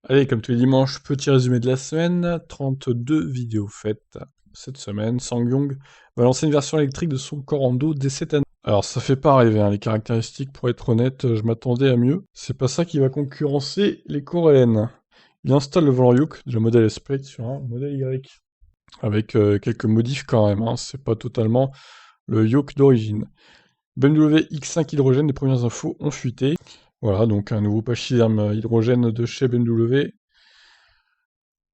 Allez, comme tous les dimanches, petit résumé de la semaine. 32 vidéos faites cette semaine. Sangyong va lancer une version électrique de son Corando dès cette année. Alors, ça fait pas rêver, hein, les caractéristiques, pour être honnête, je m'attendais à mieux. C'est pas ça qui va concurrencer les coréennes. Il installe le volant Yoke de modèle Esprit sur un modèle Y. Avec quelques modifs quand même, hein, c'est pas totalement le Yoke d'origine. BMW X5 hydrogène, les premières infos ont fuité. Voilà, donc un nouveau pachyderme hydrogène de chez BMW.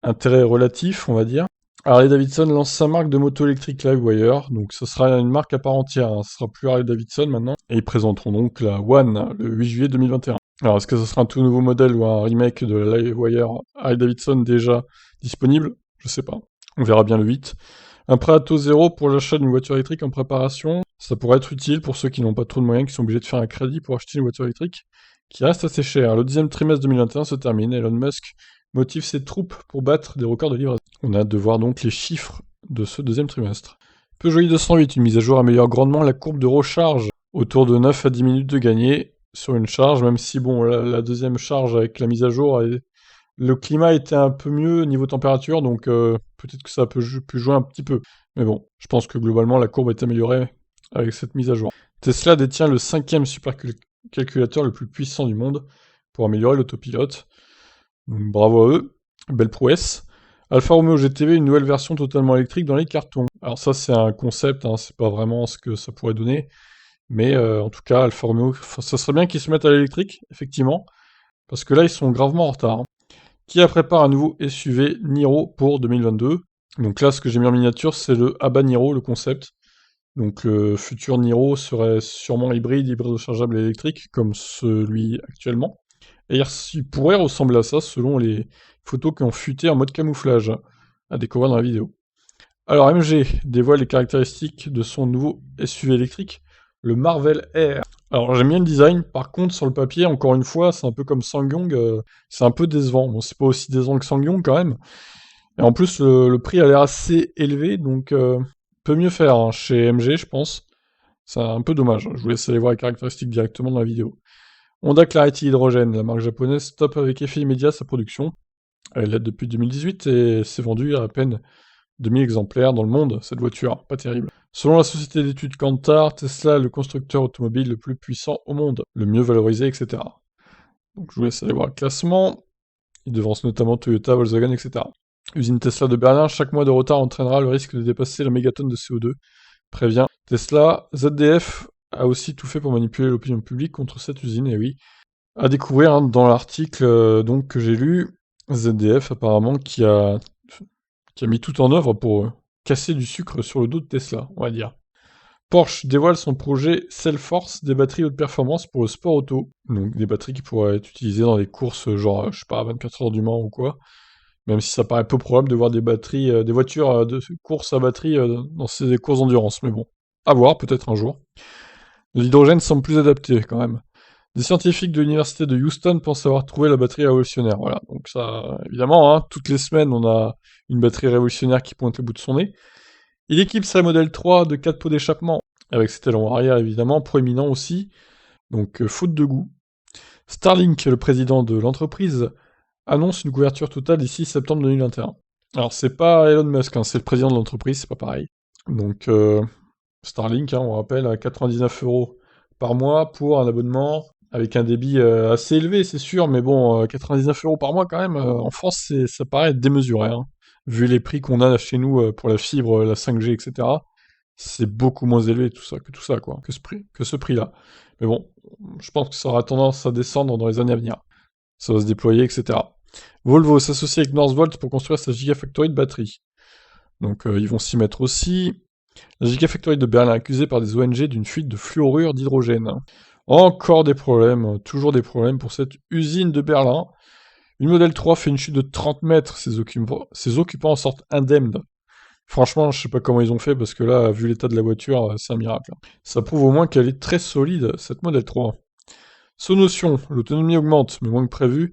Intérêt relatif, on va dire. Harley-Davidson lance sa marque de moto électrique Livewire, donc ce sera une marque à part entière, hein. Ce sera plus Harley-Davidson maintenant. Et ils présenteront donc la One le 8 juillet 2021. Alors est-ce que ce sera un tout nouveau modèle ou un remake de la Livewire Harley-Davidson déjà disponible? Je sais pas. On verra bien le 8. Un prêt à taux zéro pour l'achat d'une voiture électrique en préparation. Ça pourrait être utile pour ceux qui n'ont pas trop de moyens, qui sont obligés de faire un crédit pour acheter une voiture électrique, qui reste assez cher. Le deuxième trimestre 2021 se termine. Elon Musk motive ses troupes pour battre des records de livraison. On a hâte de voir donc les chiffres de ce deuxième trimestre. Peugeot i208, une mise à jour améliore grandement la courbe de recharge. Autour de 9 à 10 minutes de gagné sur une charge, même si bon, la deuxième charge avec la mise à jour, le climat était un peu mieux niveau température, donc peut-être que ça a pu jouer un petit peu. Mais bon, je pense que globalement la courbe est améliorée avec cette mise à jour. Tesla détient le 5e supercalculateur le plus puissant du monde pour améliorer l'autopilote. Donc, bravo à eux, belle prouesse. Alfa Romeo GTV, une nouvelle version totalement électrique dans les cartons. Alors ça c'est un concept, hein, c'est pas vraiment ce que ça pourrait donner, mais en tout cas Alfa Romeo, ça serait bien qu'ils se mettent à l'électrique, effectivement, parce que là ils sont gravement en retard, hein. Qui a préparé un nouveau SUV Niro pour 2022. Donc là ce que j'ai mis en miniature c'est le Habanero, le concept. Donc le futur Niro serait sûrement hybride rechargeable et électrique, comme celui actuellement. Et il pourrait ressembler à ça selon les photos qui ont fuité en mode camouflage, à découvrir dans la vidéo. Alors MG dévoile les caractéristiques de son nouveau SUV électrique, le Marvel R. Alors j'aime bien le design, par contre sur le papier, encore une fois, c'est un peu comme Sangyong, c'est un peu décevant. Bon, c'est pas aussi décevant que Sangyong quand même. Et en plus, le prix a l'air assez élevé, donc peut mieux faire, hein, chez MG, je pense. C'est un peu dommage. Je vous laisse aller voir les caractéristiques directement dans la vidéo. Honda Clarity Hydrogène, la marque japonaise, stoppe avec effet immédiat sa production. Elle l'aide depuis 2018 et s'est vendue à peine 2000 exemplaires dans le monde, cette voiture. Pas terrible. Selon la société d'études Kantar, Tesla est le constructeur automobile le plus puissant au monde, le mieux valorisé, etc. Donc je vous laisse aller voir le classement. Il devance notamment Toyota, Volkswagen, etc. Usine Tesla de Berlin, chaque mois de retard entraînera le risque de dépasser la mégatonne de CO2. Prévient Tesla. ZDF a aussi tout fait pour manipuler l'opinion publique contre cette usine, et oui. À découvrir, hein, dans l'article donc que j'ai lu, ZDF apparemment qui a mis tout en œuvre pour casser du sucre sur le dos de Tesla, on va dire. Porsche dévoile son projet Cellforce, des batteries haute performance pour le sport auto. Donc des batteries qui pourraient être utilisées dans des courses genre, je sais pas, 24 heures du Mans ou quoi. Même si ça paraît peu probable de voir des batteries, des voitures de course à batterie dans ces courses d'endurance. Mais bon, à voir, peut-être un jour. L'hydrogène semble plus adapté quand même. Des scientifiques de l'université de Houston pensent avoir trouvé la batterie révolutionnaire. Voilà, donc ça, évidemment, hein, toutes les semaines, on a une batterie révolutionnaire qui pointe le bout de son nez. Il équipe sa Model 3 de 4 pots d'échappement, avec ses talons arrière évidemment, proéminents aussi, donc faute de goût. Starlink, le président de l'entreprise, annonce une couverture totale d'ici septembre 2021. Alors c'est pas Elon Musk, hein, c'est le président de l'entreprise, c'est pas pareil. Donc Starlink, hein, on rappelle, à 99 € par mois pour un abonnement avec un débit assez élevé, c'est sûr, mais bon, 99 € par mois quand même, en France, ça paraît démesuré, hein. Vu les prix qu'on a chez nous pour la fibre, la 5G, etc., c'est beaucoup moins élevé que tout ça, quoi, que ce prix-là. Mais bon, je pense que ça aura tendance à descendre dans les années à venir. Ça va se déployer, etc. Volvo s'associe avec Northvolt pour construire sa Gigafactory de batterie. Donc ils vont s'y mettre aussi. La Gigafactory de Berlin accusée par des ONG d'une fuite de fluorure d'hydrogène. Encore des problèmes, toujours des problèmes pour cette usine de Berlin. Une Model 3 fait une chute de 30 mètres, ses occupants en sortent indemnes. Franchement, je sais pas comment ils ont fait, parce que là, vu l'état de la voiture, c'est un miracle. Ça prouve au moins qu'elle est très solide, cette Model 3. Sonotion, l'autonomie augmente, mais moins que prévu.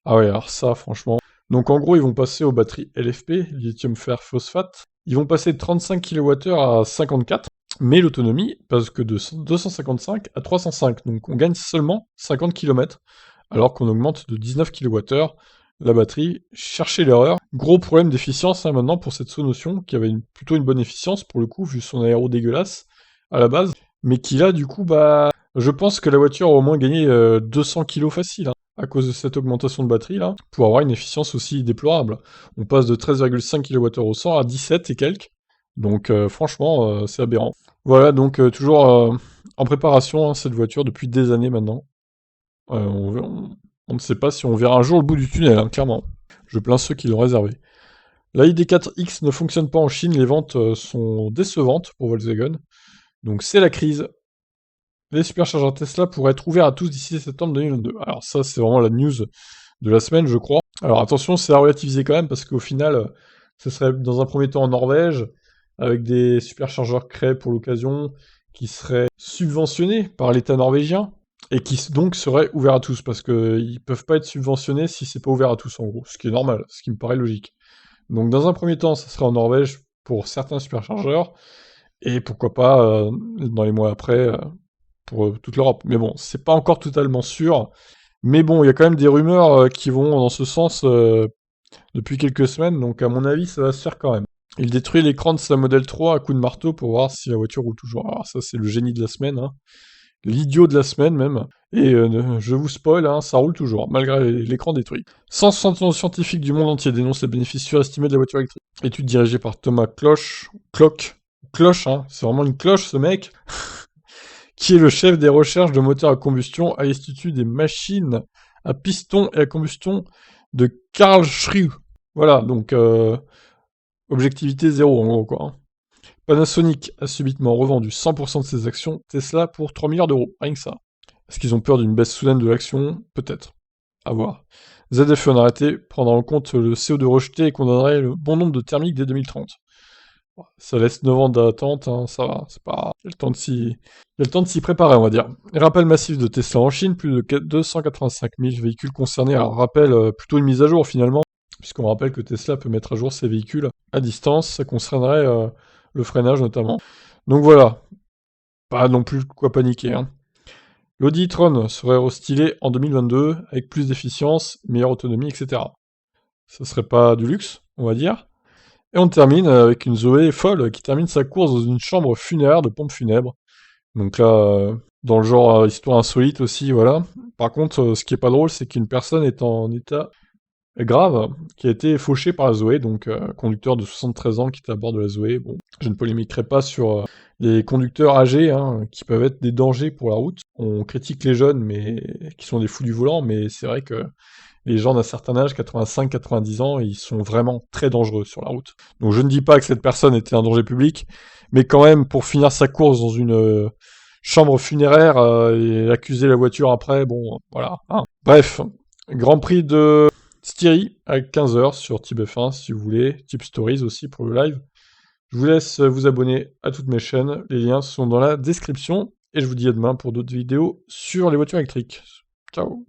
Ah ouais, alors ça, franchement. Donc en gros, ils vont passer aux batteries LFP, lithium fer phosphate. Ils vont passer de 35 kWh à 54, mais l'autonomie passe que de 255 à 305. Donc on gagne seulement 50 km, alors qu'on augmente de 19 kWh la batterie, cherchez l'erreur. Gros problème d'efficience hein, maintenant pour cette Sonotion, qui avait plutôt une bonne efficience pour le coup, vu son aéro dégueulasse à la base, mais qui là du coup, bah, je pense que la voiture a au moins gagné 200 kg facile, hein, à cause de cette augmentation de batterie là, pour avoir une efficience aussi déplorable. On passe de 13,5 kWh au 100 à 17 et quelques, donc franchement, c'est aberrant. Voilà, donc toujours en préparation hein, cette voiture depuis des années maintenant. On ne sait pas si on verra un jour le bout du tunnel, hein, clairement. Je plains ceux qui l'ont réservé. La ID4X ne fonctionne pas en Chine, les ventes sont décevantes pour Volkswagen. Donc c'est la crise. Les superchargeurs Tesla pourraient être ouverts à tous d'ici septembre 2022. Alors ça, c'est vraiment la news de la semaine, je crois. Alors attention, c'est à relativiser quand même, parce qu'au final, ce serait dans un premier temps en Norvège, avec des superchargeurs créés pour l'occasion, qui seraient subventionnés par l'État norvégien, et qui donc seraient ouverts à tous, parce qu'ils peuvent pas être subventionnés si c'est pas ouvert à tous, en gros, ce qui est normal, ce qui me paraît logique. Donc dans un premier temps, ça serait en Norvège pour certains superchargeurs, et pourquoi pas dans les mois après pour toute l'Europe. Mais bon, c'est pas encore totalement sûr. Mais bon, il y a quand même des rumeurs qui vont dans ce sens depuis quelques semaines, donc à mon avis, ça va se faire quand même. Il détruit l'écran de sa Model 3 à coups de marteau pour voir si la voiture roule toujours. Alors ça, c'est le génie de la semaine, hein. L'idiot de la semaine même. Et je vous spoil, hein, ça roule toujours, malgré l'écran détruit. 160 scientifiques du monde entier dénoncent les bénéfices surestimés de la voiture électrique. Étude dirigée par Thomas Cloche, hein, c'est vraiment une cloche ce mec, qui est le chef des recherches de moteurs à combustion à l'Institut des machines à piston et à combustion de Karlsruhe. Voilà, donc objectivité zéro en gros quoi. Hein. Panasonic a subitement revendu 100% de ses actions Tesla pour 3 milliards d'euros, rien que ça. Est-ce qu'ils ont peur d'une baisse soudaine de l'action? Peut-être. À voir. ZFE en arrêté, prendra en compte le CO2 rejeté et condamnerait le bon nombre de thermiques dès 2030. Ça laisse 9 ans d'attente, hein, ça va, c'est pas... Il y a le temps de s'y préparer, on va dire. Rappel massif de Tesla en Chine, plus de 285 000 véhicules concernés. Alors, rappel, plutôt une mise à jour finalement, puisqu'on rappelle que Tesla peut mettre à jour ses véhicules à distance, ça concernerait le freinage notamment. Donc voilà, pas non plus quoi paniquer. Hein. L'Audi e-tron serait restylé en 2022, avec plus d'efficience, meilleure autonomie, etc. Ça serait pas du luxe, on va dire. Et on termine avec une Zoé folle qui termine sa course dans une chambre funéraire de pompe funèbre. Donc là, dans le genre histoire insolite aussi, voilà. Par contre, ce qui est pas drôle, c'est qu'une personne est en état grave, qui a été fauché par la Zoé, donc conducteur de 73 ans qui était à bord de la Zoé. Bon, je ne polémiquerai pas sur les conducteurs âgés, hein, qui peuvent être des dangers pour la route. On critique les jeunes, mais qui sont des fous du volant, mais c'est vrai que les gens d'un certain âge, 85-90 ans, ils sont vraiment très dangereux sur la route. Donc je ne dis pas que cette personne était un danger public, mais quand même, pour finir sa course dans une chambre funéraire et accuser la voiture après, bon, voilà. Hein. Bref, Grand Prix de Styrie à 15h sur TipF1 si vous voulez, Tip Stories aussi pour le live. Je vous laisse vous abonner à toutes mes chaînes, les liens sont dans la description, et je vous dis à demain pour d'autres vidéos sur les voitures électriques. Ciao.